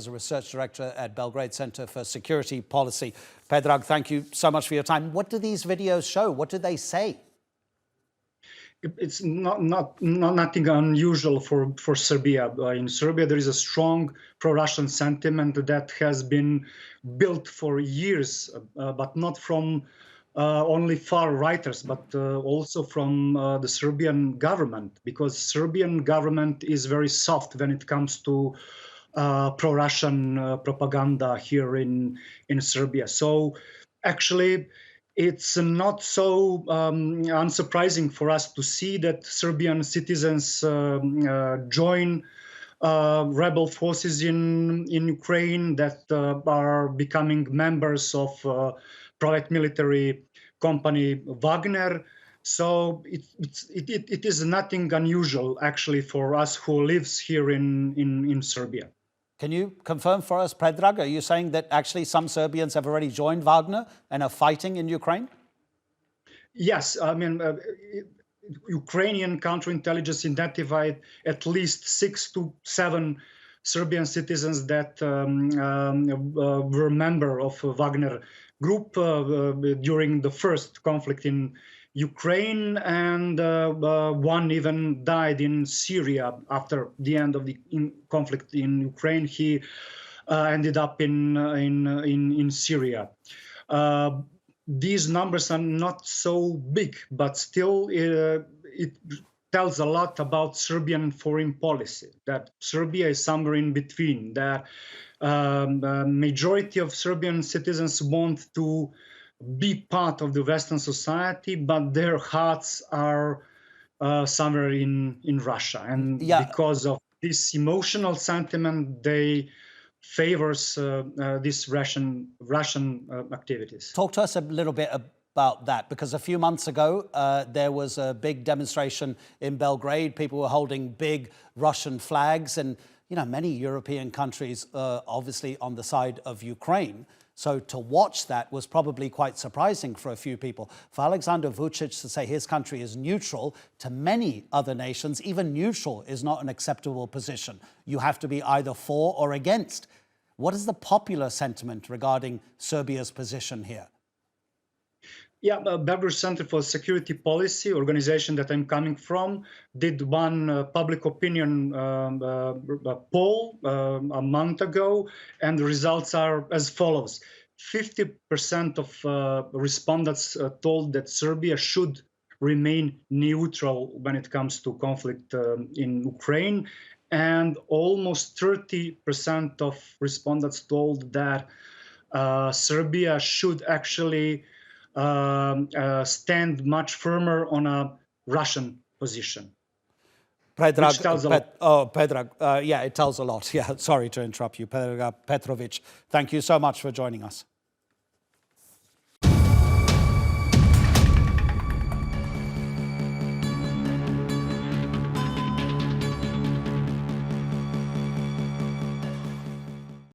as a research director at Belgrade Center for Security Policy. Predrag, thank you so much for your time. What do these videos show? What do they say? It's nothing unusual for Serbia. In Serbia, there is a strong pro-Russian sentiment that has been built for years, but not from only far-righters, but also from the Serbian government, because Serbian government is very soft when it comes to pro-Russian propaganda here in Serbia. So actually, it's not so unsurprising for us to see that Serbian citizens join rebel forces in Ukraine, that are becoming members of private military company Wagner. So it is nothing unusual actually for us who lives here in Serbia. Can you confirm for us, Predrag, are you saying that actually some Serbians have already joined Wagner and are fighting in Ukraine? Yes, I mean, Ukrainian counterintelligence identified at least 6 to 7 Serbian citizens that were member of Wagner group during the first conflict in Ukraine, and one even died in Syria after the end of the conflict in Ukraine. He ended up in Syria. These numbers are not so big, but still it tells a lot about Serbian foreign policy, that Serbia is somewhere in between, that majority of Serbian citizens want to be part of the Western society, but their hearts are somewhere in Russia. And because of this emotional sentiment, they favors these Russian activities. Talk to us a little bit about that, because a few months ago, there was a big demonstration in Belgrade. People were holding big Russian flags, and many European countries obviously on the side of Ukraine. So to watch that was probably quite surprising for a few people. For Alexander Vucic to say his country is neutral to many other nations, even neutral is not an acceptable position. You have to be either for or against. What is the popular sentiment regarding Serbia's position here? Yeah, Belgrade Center for Security Policy, organization that I'm coming from, did one public opinion poll a month ago, and the results are as follows. 50% of respondents told that Serbia should remain neutral when it comes to conflict in Ukraine, and almost 30% of respondents told that Serbia should actually stand much firmer on a Russian position. Predrag, which tells a lot. Predrag, yeah, it tells a lot. Yeah, sorry to interrupt you. Predrag Petrovic, thank you so much for joining us.